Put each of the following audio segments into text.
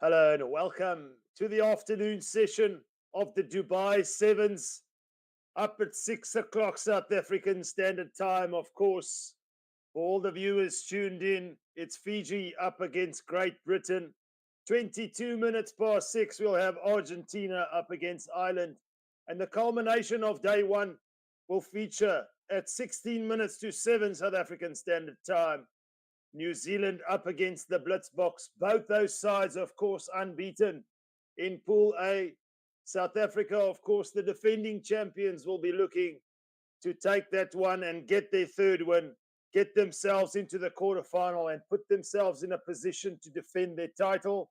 Hello and welcome to the afternoon session of the Dubai Sevens. Up at 6 o'clock South African Standard Time, of course. For all the viewers tuned in, it's Fiji up against Great Britain. 22 minutes past 6, we'll have Argentina up against Ireland. And the culmination of day one will feature at 16 minutes to 7 South African Standard Time. New Zealand up against the Blitzboks. Both those sides, of course, unbeaten in Pool A. South Africa, of course, the defending champions, will be looking to take that one and get their third win, get themselves into the quarterfinal and put themselves in a position to defend their title.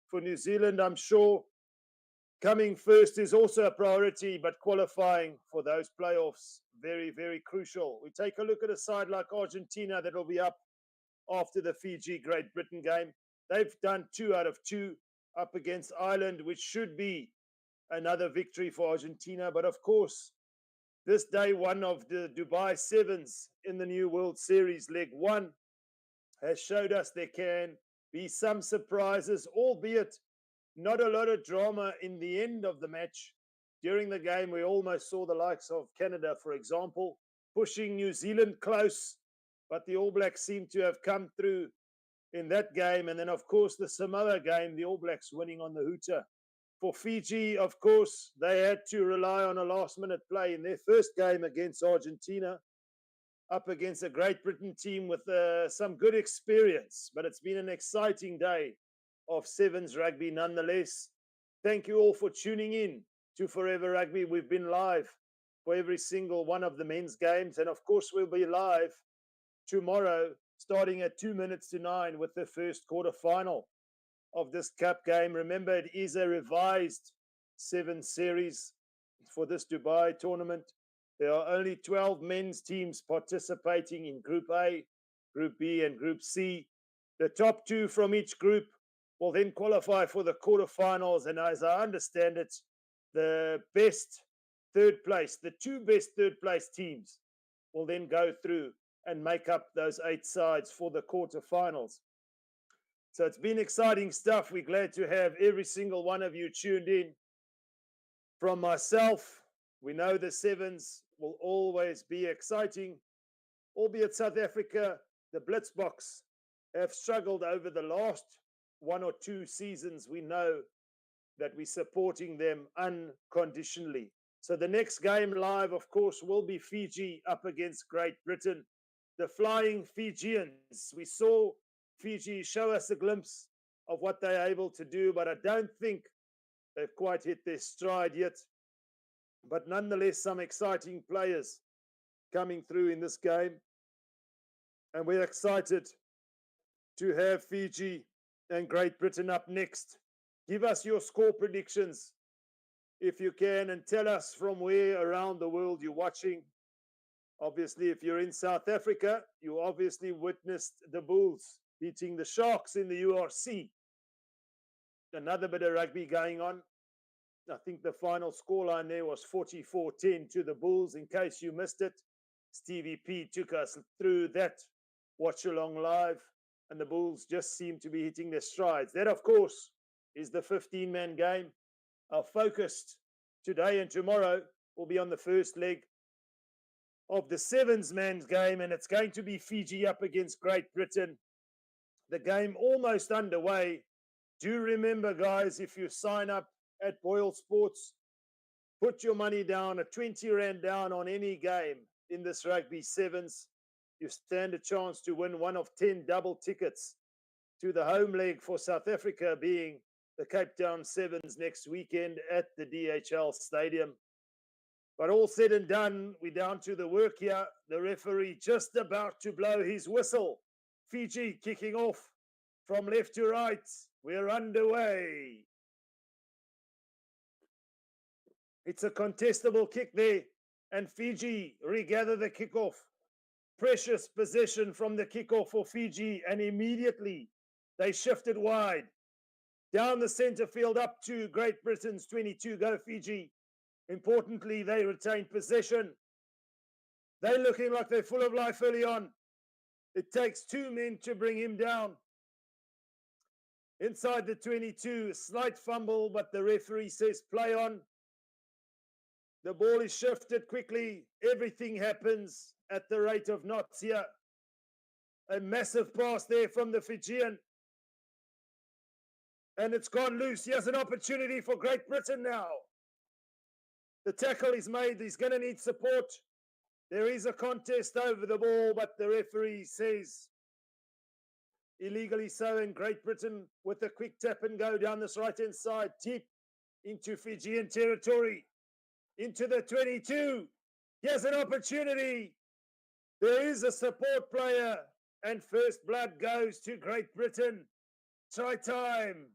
For New Zealand, I'm sure coming first is also a priority, but qualifying for those playoffs, very, very crucial. We take a look at a side like Argentina that will be up after the Fiji Great Britain game. They've done 2 out of 2 up against Ireland, which should be another victory for Argentina. But of course, this day one of the Dubai Sevens in the new World Series, leg one, has showed us there can be some surprises, albeit not a lot of drama in the end of the match. During the game, we almost saw the likes of Canada, for example, pushing New Zealand close, but the All Blacks seem to have come through in that game. And then, of course, the Samoa game, the All Blacks winning on the hooter. For Fiji, of course, they had to rely on a last-minute play in their first game against Argentina, up against a Great Britain team with some good experience. But it's been an exciting day of Sevens rugby nonetheless. Thank you all for tuning in to Forever Rugby. We've been live for every single one of the men's games. And of course, we'll be live tomorrow, starting at 2 minutes to 9 with the first quarter final of this cup game. Remember, it is a revised 7 series for this Dubai tournament. There are only 12 men's teams participating in Group A, Group B, and Group C. The top 2 from each group will then qualify for the quarterfinals. And as I understand it, the best third place, the 2 best third place teams will then go through and make up those 8 sides for the quarterfinals. So it's been exciting stuff. We're glad to have every single one of you tuned in. From myself, we know the Sevens will always be exciting, albeit South Africa, the Blitzboks, have struggled over the last 1 or 2 seasons. We know that we're supporting them unconditionally. So the next game live, of course, will be Fiji up against Great Britain. The Flying Fijians. We saw Fiji show us a glimpse of what they're able to do, but I don't think they've quite hit their stride yet. But nonetheless, some exciting players coming through in this game. And we're excited to have Fiji and Great Britain up next. Give us your score predictions if you can, and tell us from where around the world you're watching. Obviously, if you're in South Africa, you obviously witnessed the Bulls beating the Sharks in the URC. Another bit of rugby going on. I think the final scoreline there was 44-10 to the Bulls. In case you missed it, Stevie P took us through that watch-along live, and the Bulls just seem to be hitting their strides. That, of course, is the 15-man game. Our focus today and tomorrow will be on the first leg of the sevens-man's game, and it's going to be Fiji up against Great Britain. The game almost underway. Do remember, guys, if you sign up at BOYLESPORTS, put your money down, a 20 Rand down on any game in this Rugby Sevens. You stand a chance to win one of 10 double tickets to the home leg for South Africa, being the Cape Town Sevens next weekend at the DHL Stadium. But all said and done, we're down to the work here. The referee just about to blow his whistle. Fiji kicking off from left to right. We're underway. It's a contestable kick there, and Fiji regather the kickoff. Precious possession from the kickoff for Fiji, and immediately they shifted wide. Down the center field up to Great Britain's 22. Go Fiji. Importantly, they retain possession. They're looking like they're full of life early on. It takes 2 men to bring him down. Inside the 22, slight fumble, but the referee says play on. The ball is shifted quickly. Everything happens at the rate of knots here. A massive pass there from the Fijian. And it's gone loose. He has an opportunity for Great Britain now. The tackle is made. He's going to need support. There is a contest over the ball, but the referee says illegally so, and Great Britain with a quick tap and go down this right-hand side, deep into Fijian territory, into the 22. He has an opportunity. There is a support player, and first blood goes to Great Britain. Try time.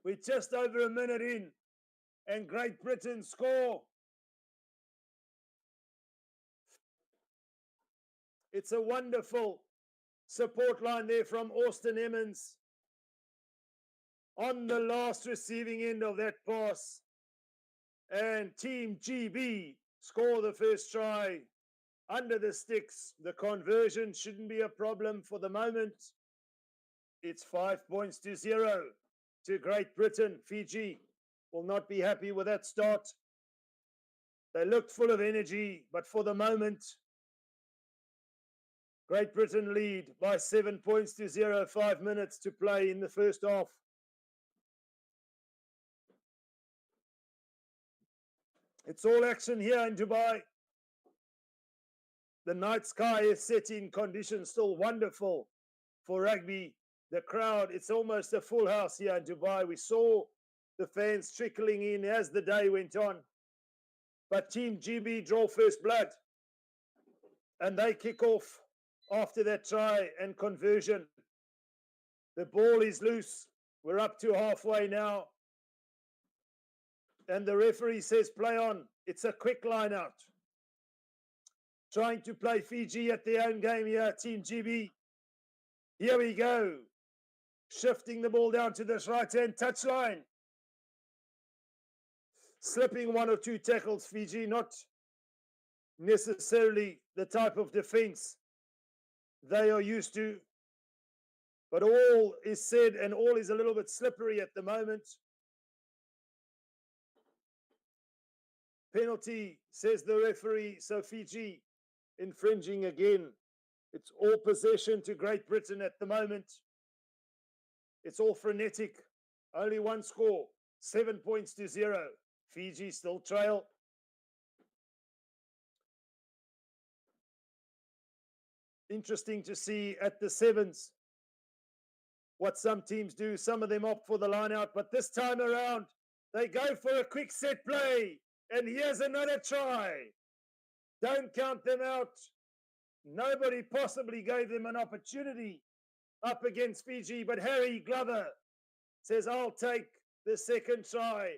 We're just over a minute in, and Great Britain score. It's a wonderful support line there from Austin Emmons on the last receiving end of that pass. And Team GB score the first try under the sticks. The conversion shouldn't be a problem for the moment. It's 5 points to 0 to Great Britain. Fiji will not be happy with that start. They looked full of energy, but for the moment, Great Britain lead by 7 points to 0, 5 minutes to play in the first half. It's all action here in Dubai. The night sky is set in conditions still wonderful for rugby. The crowd, it's almost a full house here in Dubai. We saw the fans trickling in as the day went on. But Team GB draw first blood. And they kick off after that try and conversion. The ball is loose. We're up to halfway now. And the referee says play on. It's a quick line out. Trying to play Fiji at their own game here, Team GB. Here we go. Shifting the ball down to this right-hand touchline. Slipping one or two tackles, Fiji, not necessarily the type of defense they are used to. But all is said and all is a little bit slippery at the moment. Penalty, says the referee, so Fiji infringing again. It's all possession to Great Britain at the moment. It's all frenetic. Only one score, 7 points to 0. Fiji still trail. Interesting to see at the sevens what some teams do. Some of them opt for the line out, but this time around, they go for a quick set play. And here's another try. Don't count them out. Nobody possibly gave them an opportunity up against Fiji, but Harry Glover says, I'll take the second try.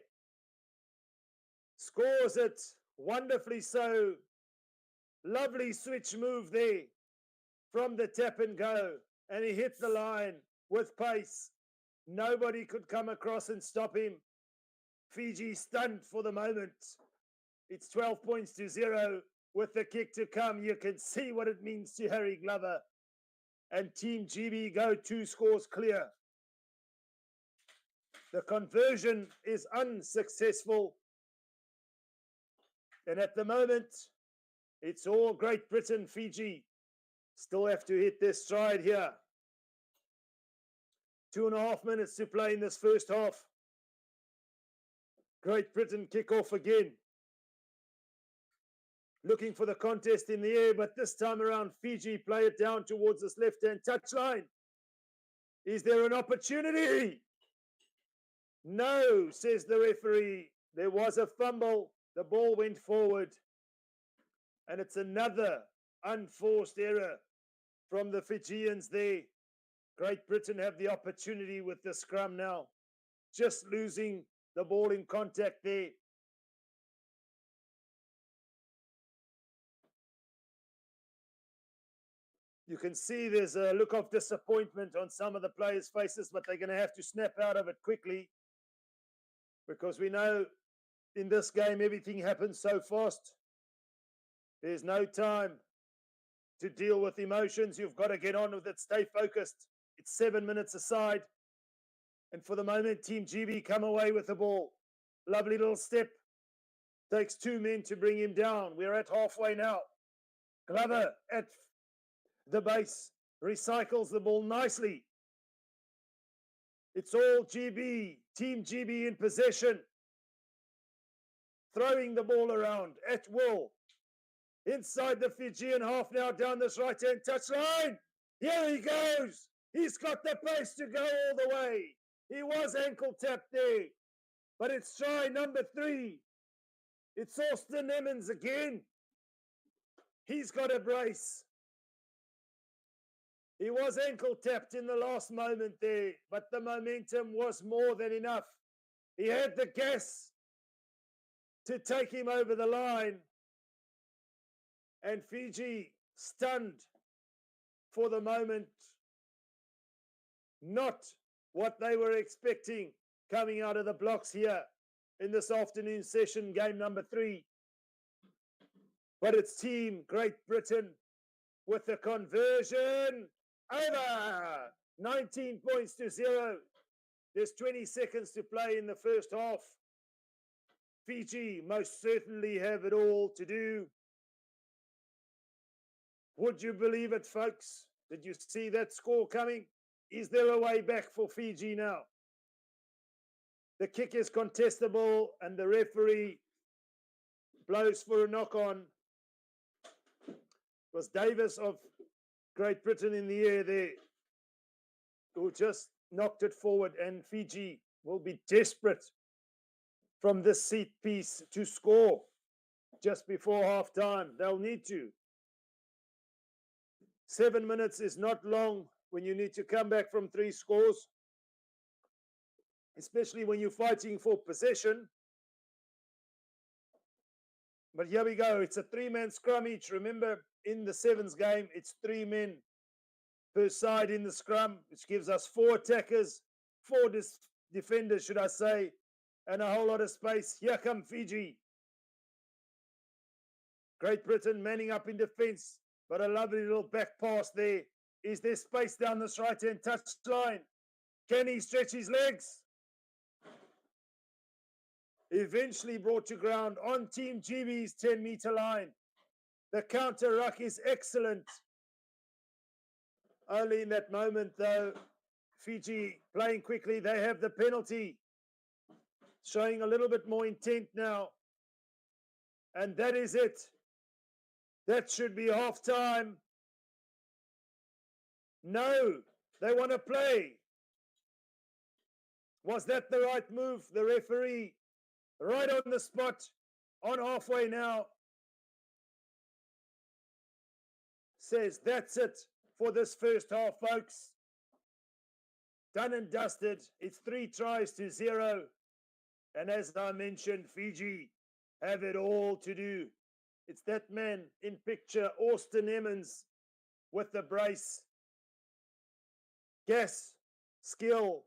Scores it wonderfully so. Lovely switch move there from the tap and go. And he hit the line with pace. Nobody could come across and stop him. Fiji stunned for the moment. It's 12 points to 0 with the kick to come. You can see what it means to Harry Glover. And Team GB go 2 scores clear. The conversion is unsuccessful. And at the moment, it's all Great Britain, Fiji. Still have to hit their stride here. 2.5 minutes to play in this first half. Great Britain kick off again. Looking for the contest in the air, but this time around, Fiji play it down towards this left-hand touchline. Is there an opportunity? No, says the referee. There was a fumble. The ball went forward. And it's another unforced error from the Fijians there. Great Britain have the opportunity with the scrum now. Just losing the ball in contact there. You can see there's a look of disappointment on some of the players' faces, but they're going to have to snap out of it quickly because we know in this game everything happens so fast. There's no time to deal with emotions. You've got to get on with it. Stay focused. It's 7 minutes aside. And for the moment, Team GB come away with the ball. Lovely little step. Takes 2 men to bring him down. We're at halfway now. Glover at the base. Recycles the ball nicely. It's all GB. Team GB in possession. Throwing the ball around at will. Inside the Fijian half now down this right-hand touchline. Here he goes. He's got the pace to go all the way. He was ankle tapped there. But it's try number 3. It's Austin Emmons again. He's got a brace. He was ankle tapped in the last moment there, but the momentum was more than enough. He had the gas to take him over the line. And Fiji stunned for the moment. Not what they were expecting coming out of the blocks here in this afternoon session, game number 3. But it's Team Great Britain with the conversion over. 19 points to 0. There's 20 seconds to play in the first half. Fiji most certainly have it all to do. Would you believe it, folks? Did you see that score coming? Is there a way back for Fiji now? The kick is contestable and the referee blows for a knock-on. It was Davis of Great Britain in the air there who just knocked it forward, and Fiji will be desperate from this set piece to score just before half-time. They'll need to. 7 minutes is not long when you need to come back from 3 scores, especially when you're fighting for possession. But here we go. It's a 3-man scrum each. Remember, in the Sevens game, it's 3 men per side in the scrum, which gives us 4 attackers, 4 defenders, should I say, and a whole lot of space. Here come Fiji. Great Britain manning up in defence, but a lovely little back pass there. Is there space down this right-hand touchline? Can he stretch his legs? Eventually brought to ground on Team GB's 10-meter line. The counter ruck is excellent. Only in that moment, though, Fiji playing quickly. They have the penalty, showing a little bit more intent now. And that is it. That should be half-time. No, they want to play. Was that the right move? The referee, right on the spot, on halfway now, says that's it for this first half, folks. Done and dusted. It's 3 tries to 0. And as I mentioned, Fiji have it all to do. It's that man in picture, Austin Emmons, with the brace. Gas, skill,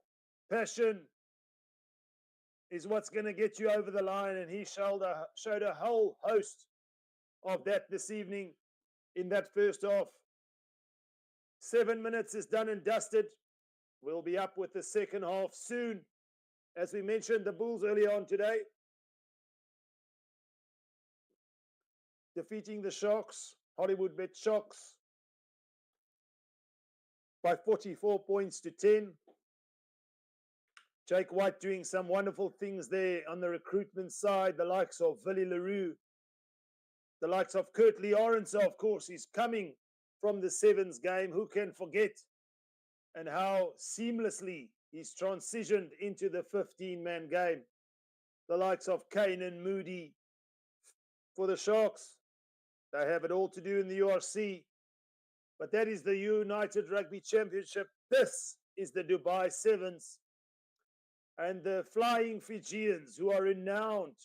passion is what's going to get you over the line, and he showed a whole host of that this evening in that first half. 7 minutes is done and dusted. We'll be up with the second half soon. As we mentioned, the Bulls earlier on today, defeating the Sharks, Hollywood Bet Sharks, by 44 points to 10. Jake White doing some wonderful things there on the recruitment side, the likes of Willie LaRue, the likes of Kurt Liorense, of course, is coming from the Sevens game. Who can forget? And how seamlessly he's transitioned into the 15-man game. The likes of Kane and Moody for the Sharks. They have it all to do in the URC. But that is the United Rugby Championship. This is the Dubai Sevens. And the Flying Fijians, who are renowned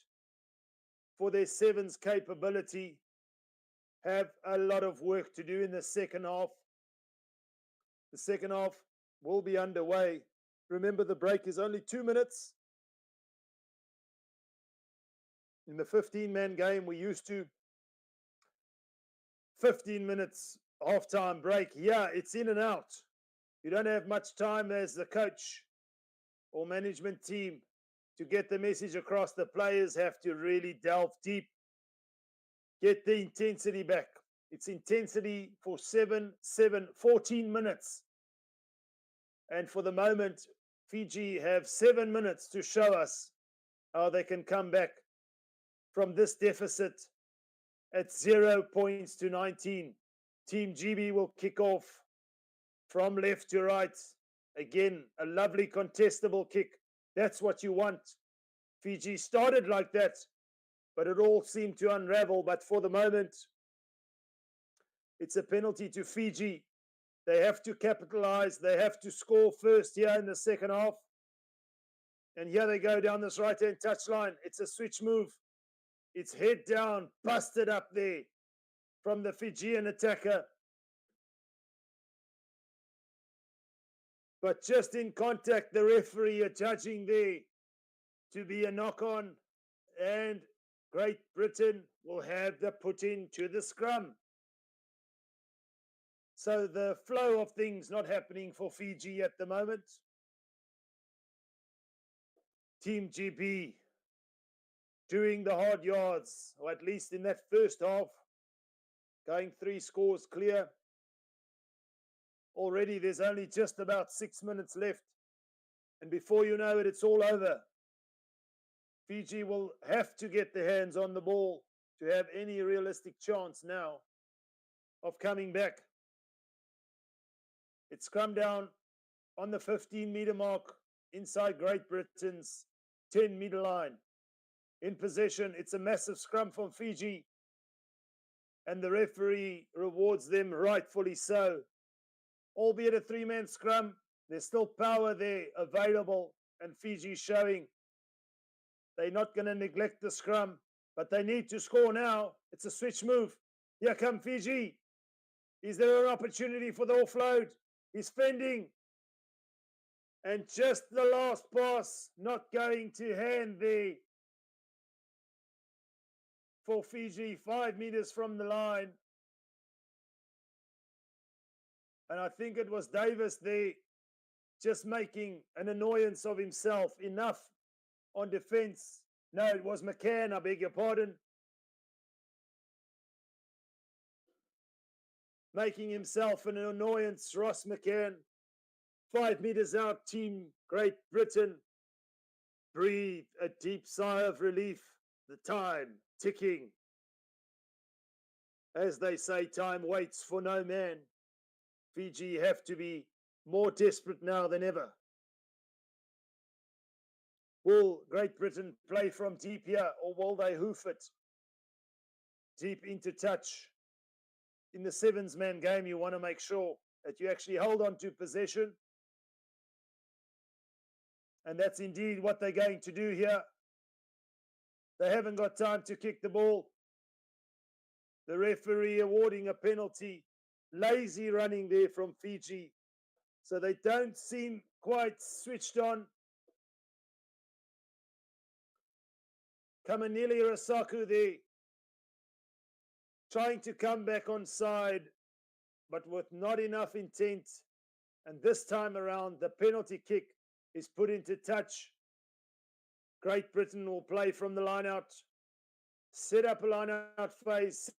for their Sevens capability, have a lot of work to do in the second half. The second half will be underway. Remember, the break is only 2 minutes. In the 15-man game, we're used to 15 minutes half-time break. Yeah, it's in and out. You don't have much time as the coach or management team to get the message across. The players have to really delve deep, get the intensity back. It's intensity for 14 minutes. And for the moment, Fiji have 7 minutes to show us how they can come back from this deficit at 0 points to 19. Team GB will kick off from left to right. Again, a lovely contestable kick. That's what you want. Fiji started like that, but it all seemed to unravel. But for the moment, it's a penalty to Fiji. They have to capitalize. They have to score first here in the second half. And here they go down this right-hand touchline. It's a switch move. It's head down, busted up there from the Fijian attacker. But just in contact, the referee are judging there to be a knock-on. And Great Britain will have the put in to the scrum. So the flow of things not happening for Fiji at the moment. Team GB doing the hard yards, or at least in that first half, going 3 scores clear. Already there's only just about 6 minutes left. And before you know it, it's all over. Fiji will have to get their hands on the ball to have any realistic chance now of coming back. It's scrum down on the 15-meter mark inside Great Britain's 10-meter line. In possession, it's a massive scrum from Fiji, and the referee rewards them rightfully so. Albeit a 3-man scrum, there's still power there available, and Fiji showing they're not going to neglect the scrum, but they need to score now. It's a switch move. Here come Fiji. Is there an opportunity for the offload? He's fending. And just the last pass not going to hand there for Fiji, 5 meters from the line. And I think it was Davis there just making an annoyance of himself. Enough on defense. No, it was McCann, I beg your pardon. Making himself an annoyance, Ross McCann. 5 meters out, Team Great Britain. Breathe a deep sigh of relief. The time ticking. As they say, time waits for no man. Fiji have to be more desperate now than ever. Will Great Britain play from deep here, or will they hoof it deep into touch? In the 7-man game, you want to make sure that you actually hold on to possession. And that's indeed what they're going to do here. They haven't got time to kick the ball. The referee awarding a penalty. Lazy running there from Fiji. So they don't seem quite switched on. Kamanili Rasaku there, trying to come back on side, but with not enough intent. And this time around, the penalty kick is put into touch. Great Britain will play from the line out. Set up a line out phase.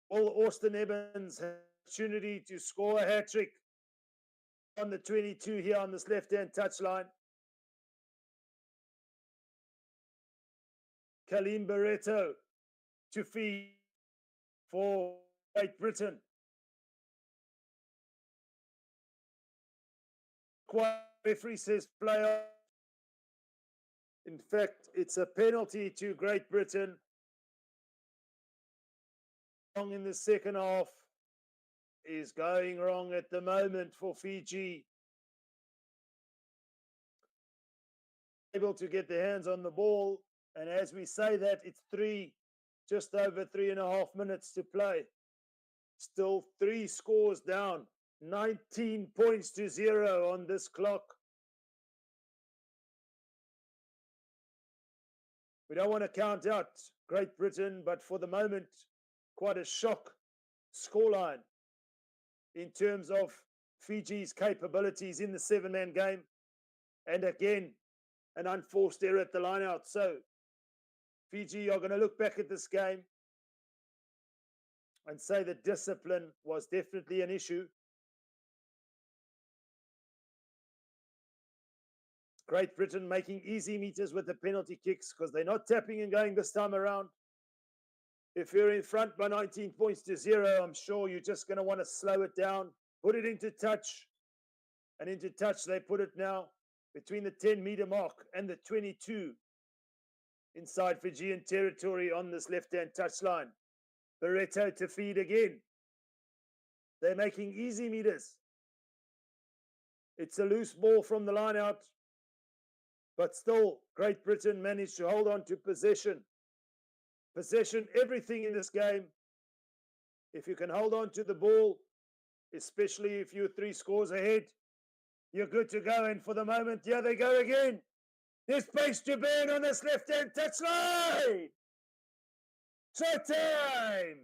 Will Austin Evans have an opportunity to score a hat-trick on the 22 here on this left-hand touchline? Kalim Barreto to feed for Great Britain. Referee says player. In fact, it's a penalty to Great Britain. Wrong in the second half is going wrong at the moment for Fiji. Able to get their hands on the ball. And as we say that, it's just over 3.5 minutes to play. Still 3 scores down. 19 points to 0 on this clock. We don't want to count out Great Britain, but for the moment, quite a shock scoreline in terms of Fiji's capabilities in the 7-man game. And again, an unforced error at the line-out. So Fiji are going to look back at this game and say that discipline was definitely an issue. Great Britain making easy meters with the penalty kicks because they're not tapping and going this time around. If you're in front by 19 points to 0, I'm sure you're just going to want to slow it down, put it into touch. And into touch, they put it now between the 10-meter mark and the 22 inside Fijian territory on this left-hand touchline. Barreto to feed again. They're making easy meters. It's a loose ball from the line out, but still Great Britain managed to hold on to possession. Possession, everything in this game. If you can hold on to the ball, especially if you're 3 scores ahead, you're good to go. And for the moment, yeah, they go again. There's pace to burn on this left-hand touchline. Shot time.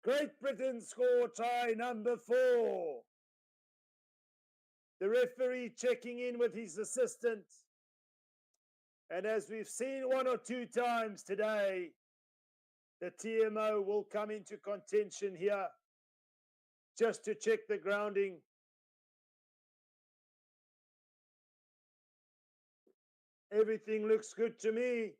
Great Britain score try number 4. The referee checking in with his assistant. And as we've seen 1 or 2 times today, the TMO will come into contention here just to check the grounding. Everything looks good to me.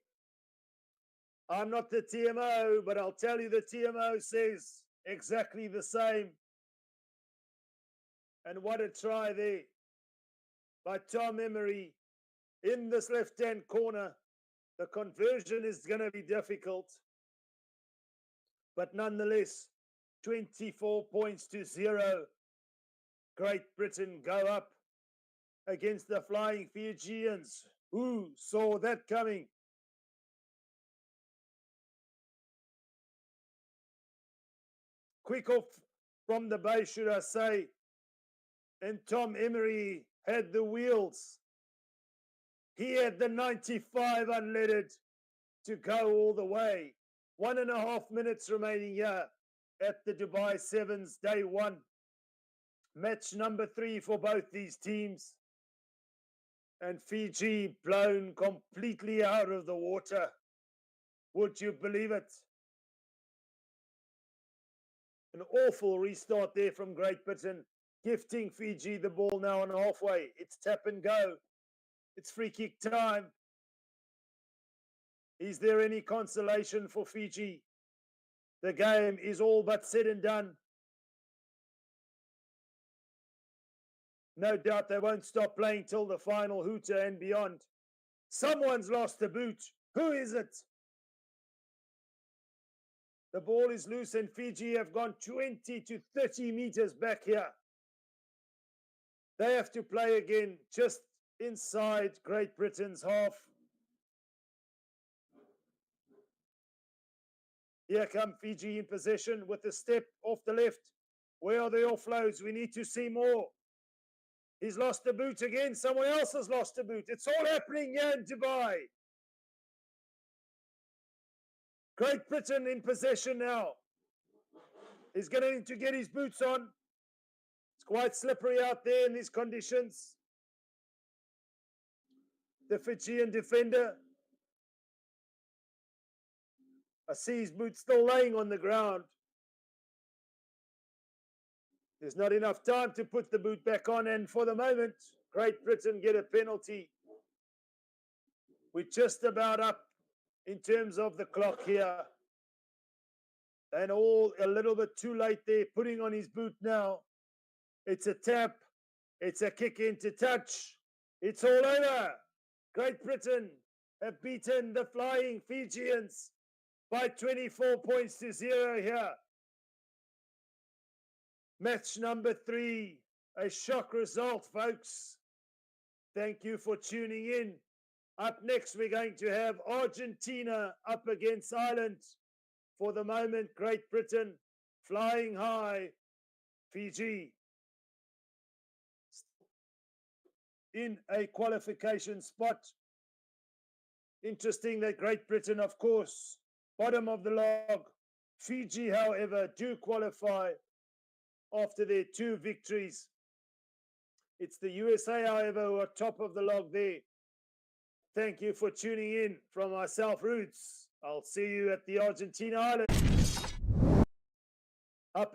I'm not the TMO, but I'll tell you the TMO says exactly the same. And what a try there by Tom Emery in this left-hand corner. The conversion is going to be difficult. But nonetheless, 24 points to 0. Great Britain go up against the Flying Fijians. Who saw that coming? Quick off from the base, should I say. And Tom Emery had the wheels. He had the 95 unleaded to go all the way. 1.5 minutes remaining here at the Dubai Sevens, day 1. Match number 3 for both these teams. And Fiji blown completely out of the water. Would you believe it? An awful restart there from Great Britain, gifting Fiji the ball now on halfway. It's tap and go. It's free kick time. Is there any consolation for Fiji? The game is all but said and done. No doubt they won't stop playing till the final hooter and beyond. Someone's lost the boot. Who is it? The ball is loose and Fiji have gone 20 to 30 meters back here. They have to play again just inside Great Britain's half. Here come Fiji in possession with the step off the left. Where are the offloads? We need to see more. He's lost the boot again. Someone else has lost the boot. It's all happening here in Dubai. Great Britain in possession now. He's going to need to get his boots on. It's quite slippery out there in these conditions. The Fijian defender. I see his boot still laying on the ground. There's not enough time to put the boot back on, and for the moment, Great Britain get a penalty. We're just about up in terms of the clock here. And all a little bit too late there, putting on his boot now. It's a tap. It's a kick into touch. It's all over. Great Britain have beaten the Flying Fijians by 24 points to 0 here. Match number 3, a shock result, folks. Thank you for tuning in. Up next, we're going to have Argentina up against Ireland. For the moment, Great Britain flying high. Fiji in a qualification spot. Interesting that Great Britain, of course, bottom of the log. Fiji, however, do qualify after their 2 victories. It's the USA, however, who are top of the log there. Thank you for tuning in from myself, Roots. I'll see you at the Argentina Island. Up